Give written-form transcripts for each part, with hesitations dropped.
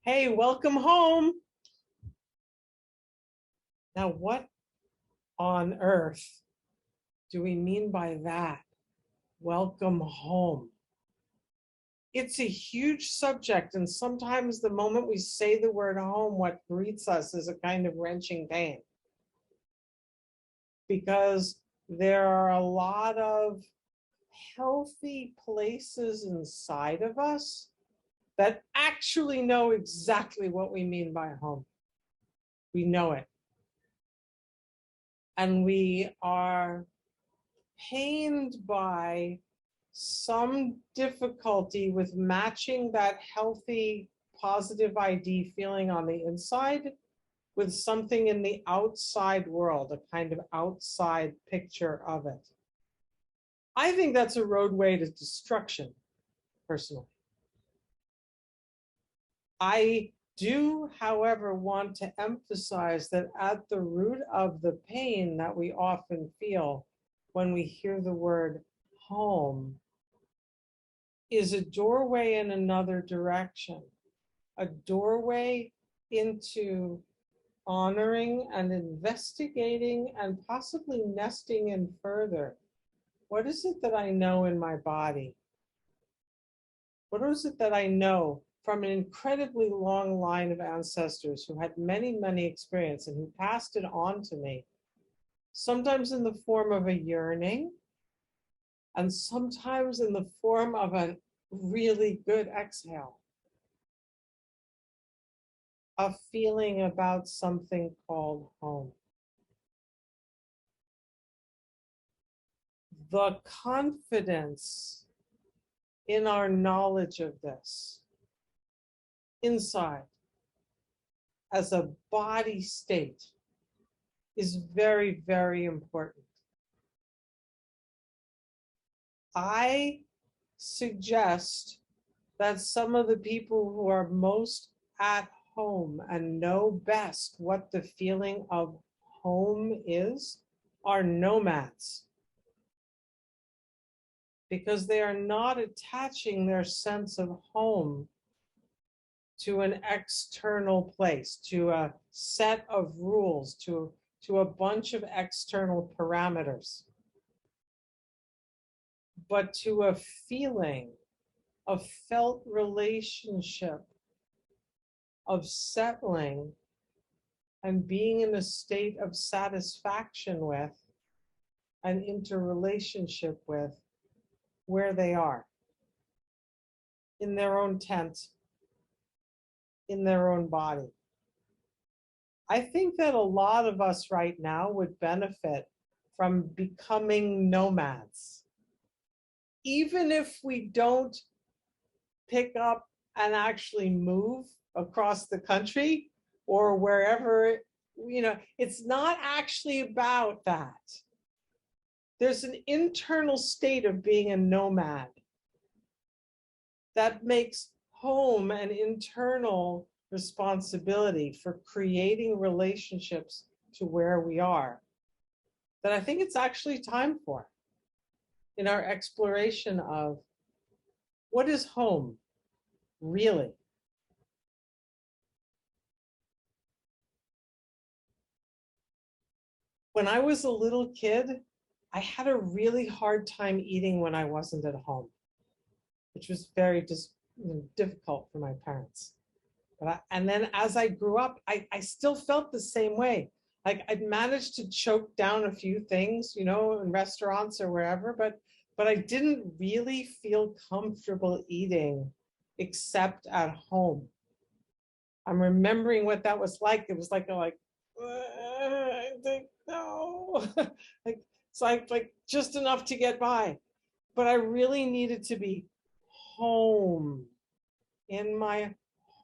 Hey, welcome home. Now, what on earth do we mean by that? Welcome home. It's a huge subject, and sometimes the moment we say the word home, what greets us is a kind of wrenching pain because there are a lot of healthy places inside of us that actually know exactly what we mean by home. We know it. And we are pained by some difficulty with matching that healthy, positive ID feeling on the inside with something in the outside world, a kind of outside picture of it. I think that's a roadway to destruction, personally. I do, however, want to emphasize that at the root of the pain that we often feel when we hear the word home is a doorway in another direction, a doorway into honoring and investigating and possibly nesting in further. What is it that I know in my body? What is it that I know from an incredibly long line of ancestors who had many, many experience and who passed it on to me, sometimes in the form of a yearning and sometimes in the form of a really good exhale, a feeling about something called home. The confidence in our knowledge of this inside as a body state is very, very important. I suggest that some of the people who are most at home and know best what the feeling of home is are nomads, because they are not attaching their sense of home to an external place, to a set of rules, to a bunch of external parameters, but to a feeling of felt relationship, of settling and being in a state of satisfaction with and interrelationship with where they are, in their own tent, in their own body. I think that a lot of us right now would benefit from becoming nomads. Even if we don't pick up and actually move across the country or wherever, it's not actually about that. There's an internal state of being a nomad that makes home an internal responsibility for creating relationships to where we are, that I think it's actually time for in our exploration of what is home really. When I was a little kid, I had a really hard time eating when I wasn't at home, which was very difficult for my parents. And then as I grew up, I still felt the same way. Like I'd managed to choke down a few things, in restaurants or wherever, but I didn't really feel comfortable eating except at home. I'm remembering what that was like. It was like I think no, like it's like just enough to get by, but I really needed to be home, in my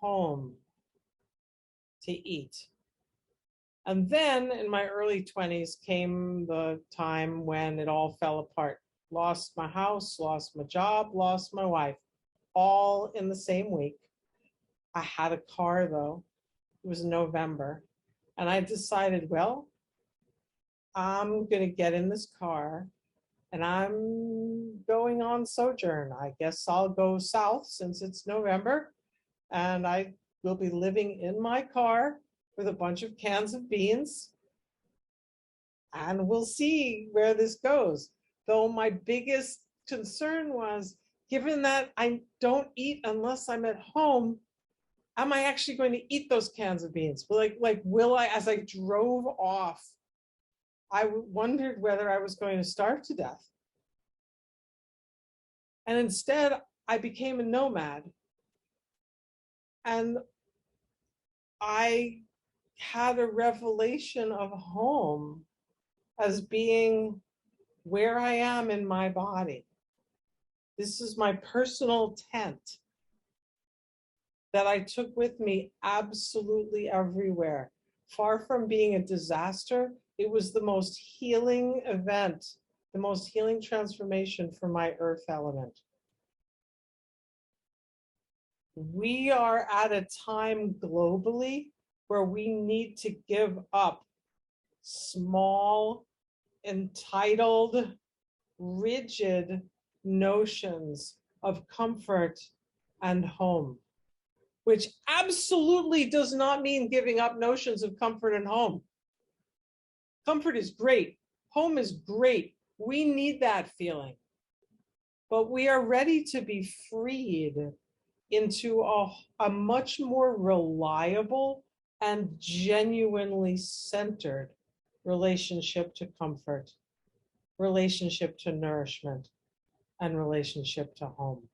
home, to eat. And then in my early 20s came the time when it all fell apart. Lost my house, lost my job, lost my wife, all in the same week. I had a car though. It was November. And I decided, well, I'm going to get in this car and I'm going on sojourn. I guess I'll go south since it's November. And I will be living in my car with a bunch of cans of beans, and we'll see where this goes. Though my biggest concern was, given that I don't eat unless I'm at home, am I actually going to eat those cans of beans? Like will I, as I drove off, I wondered whether I was going to starve to death. And instead, I became a nomad. And I had a revelation of home as being where I am in my body. This is my personal tent that I took with me absolutely everywhere. Far from being a disaster, it was the most healing event, the most healing transformation for my earth element. We are at a time globally where we need to give up small, entitled, rigid notions of comfort and home, which absolutely does not mean giving up notions of comfort and home. Comfort is great. Home is great. We need that feeling. But we are ready to be freed into a much more reliable and genuinely centered relationship to comfort, relationship to nourishment, and relationship to home.